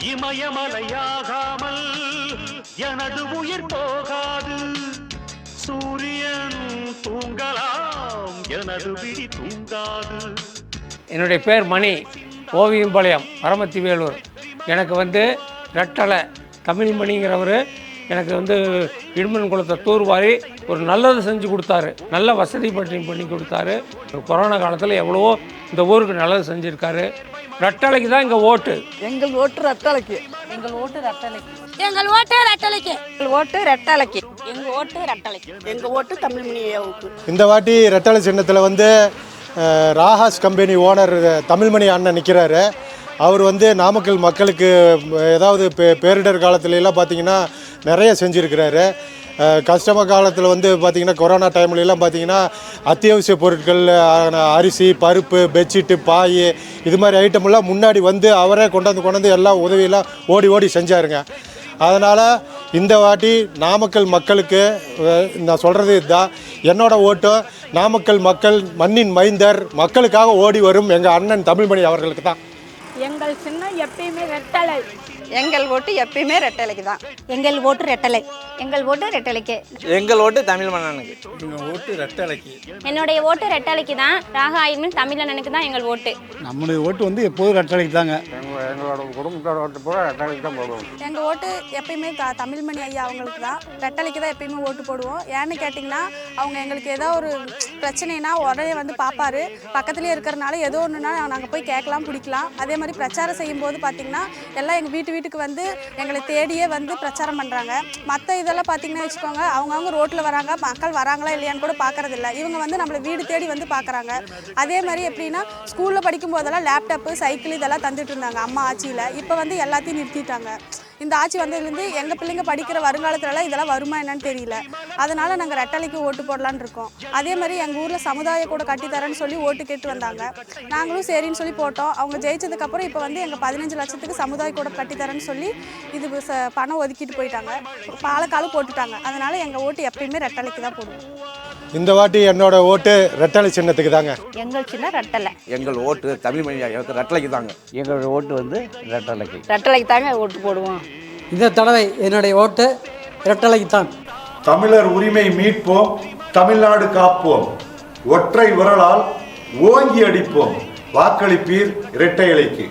இமயமலையாகாமல் எனது உயிர் போகாது. சூரியன் தூங்கலாம், எனது விழி தூங்காது. என்னுடைய பேர் மணி, ஓவியம்பாளையம், பரமத்தி வேலூர். எனக்கு ரெட்டலை தமிழ்மணிங்கிறவர் எனக்கு இடுமன் குளத்தை தூர்வாரி ஒரு நல்லது செஞ்சு கொடுத்தாரு. நல்ல வசதி பண்ணி கொடுத்தாரு. கொரோனா காலத்தில் எவ்வளவோ இந்த ஊருக்கு நல்லது செஞ்சுருக்காரு. ரெட்டலைக்கு தான் எங்கள் ஓட்டு. எங்கள் ஓட்டு ரெட்டலைக்கு. எங்கள் ஓட்டு ரெட்டலைக்கு. எங்கள் ஓட்டு ரெட்டலைக்கு. எங்கள் ஓட்டு ரெட்டலைக்கு. எங்கள் ஓட்டு ரெட்டலைக்கு. எங்கள் ஓட்டு தமிழ்மணி ஐயாவுக்கு. இந்த வாட்டி ரெட்டலை சின்னத்தில் ராஹாஸ் கம்பெனி ஓனர் தமிழ்மணி அண்ணன் நிற்கிறாரு. அவர் நாமக்கல் மக்களுக்கு ஏதாவது பேரிடர் காலத்துலலாம் பார்த்திங்கன்னா நிறைய செஞ்சுருக்கிறாரு. கஷ்டம காலத்தில் பார்த்திங்கன்னா கொரோனா டைம்லலாம் பார்த்திங்கன்னா அத்தியாவசிய பொருட்கள், அரிசி, பருப்பு, பெட்ஷீட்டு, பாய், இது மாதிரி ஐட்டமெல்லாம் முன்னாடி அவரே கொண்டாந்து எல்லாம் உதவியெல்லாம் ஓடி செஞ்சாருங்க. அதனால் இந்த வாட்டி நாமக்கல் மக்களுக்கு நான் சொல்கிறது இதுதான், என்னோடய ஓட்டு நாமக்கல் மக்கள் மண்ணின் மைந்தர் மக்களுக்காக ஓடி வரும் எங்கள் அண்ணன் தமிழ்மணி அவர்களுக்கு தான். எங்கள் சின்னம் எப்பயுமே ரெட்டலை. எங்கள் ஓட்டு எப்பயுமே ரெட்டலைக்கு தான். எங்கள் ஓட்டு ரெட்டலை. எங்கள் ஓட்டு ரெட்டலைக்கு. எங்கள் ஓட்டு தமிழ்மணனுக்கு. எங்கள் ஓட்டு ரெட்டலைக்கு. என்னுடைய ஓட்டு ரெட்டலைக்கு தான். ராகாயின்மின் தமிழனுக்கு தான் எங்கள் ஓட்டு. நம்முடைய ஓட்டு எப்போதும் ரெட்டலைக்கு தாங்க. எங்களோட குடும்பத்தோட ஓட்டு பூரா ரெட்டலைக்கு தான் போடுவோம். எங்கள் ஓட்டு எப்பயுமே தமிழ்மணி ஐயா அவங்களுக்கு தான், ரெட்டலைக்கு தான் எப்பயுமே ஓட்டு போடுவோம். ஏன்னு கேட்டிங்கன்னா அவங்க எங்களுக்கு ஏதோ ஒரு பிரச்சனைனா உடனே பார்ப்பாரு. பக்கத்துலேயே இருக்கிறனால ஏதோ ஒன்றுனா நாங்கள் போய் கேட்கலாம், பிடிக்கலாம். அதே மாதிரி பிரச்சாரம் செய்யும்போது பார்த்திங்கன்னா எல்லாம் எங்கள் வீட்டுக்கு எங்களை தேடியே பிரச்சாரம் பண்ணுறாங்க. மற்ற இதெல்லாம் பார்த்திங்கன்னா வச்சுக்கோங்க, அவங்கவுங்க ரோட்டில் வராங்க, மக்கள் வராங்களா இல்லையான்னு கூட பார்க்குறதில்ல. இவங்க நம்மளை வீடு தேடி பார்க்குறாங்க. அதே மாதிரி எப்படின்னா ஸ்கூலில் படிக்கும் போதெல்லாம் லேப்டாப்பு, சைக்கிள் இதெல்லாம் தந்துட்டு இருந்தாங்க அம்மா ஆட்சியில். இப்போ எல்லாத்தையும் நிறுத்திட்டாங்க. இந்த ஆட்சி வந்ததுலேருந்து எங்கள் பிள்ளைங்க படிக்கிற வருங்காலத்துலலாம் இதெல்லாம் வருமா என்னன்னு தெரியல. அதனால் நாங்கள் ரெட்டலைக்கு ஓட்டு போடலான்னு இருக்கோம். அதே மாதிரி எங்கள் ஊரில் சமுதாய கூட கட்டித்தரேன்னு சொல்லி ஓட்டு கேட்டு வந்தாங்க. நாங்களும் சரின்னு சொல்லி போட்டோம். அவங்க ஜெயிச்சதுக்கப்புறம் இப்போ எங்கள் 15 லட்சத்துக்கு சமுதாய கூட கட்டித்தரேன்னு சொல்லி இது பணம் ஒதுக்கிட்டு போயிட்டாங்க. பாலக்காலும் போட்டுட்டாங்க. அதனால் எங்கள் ஓட்டு எப்பயுமே ரெட்டலைக்கு தான் போடுவோம். இந்த வாட்டி என்னோட ஓட்டு ரெட்டலை சின்னத்துக்கு தாங்க. எங்கள் சின்ன ரெட்டலை. எங்கள் ஓட்டு தமிழ்மணி ரெட்டலைக்கு தாங்க. எங்களோட ஓட்டு ரெட்டலைக்கு. ரெட்டலைக்கு தாங்க ஓட்டு போடுவோம். இந்த தடவை என்னுடைய ஓட்டு ரெட்டலைக்கு தான். தமிழர் உரிமை மீட்போம், தமிழ்நாடு காப்போம், ஒற்றை விரலால் ஓங்கி அடிப்போம், வாக்களிப்பீர் இரட்டை இலைக்கு.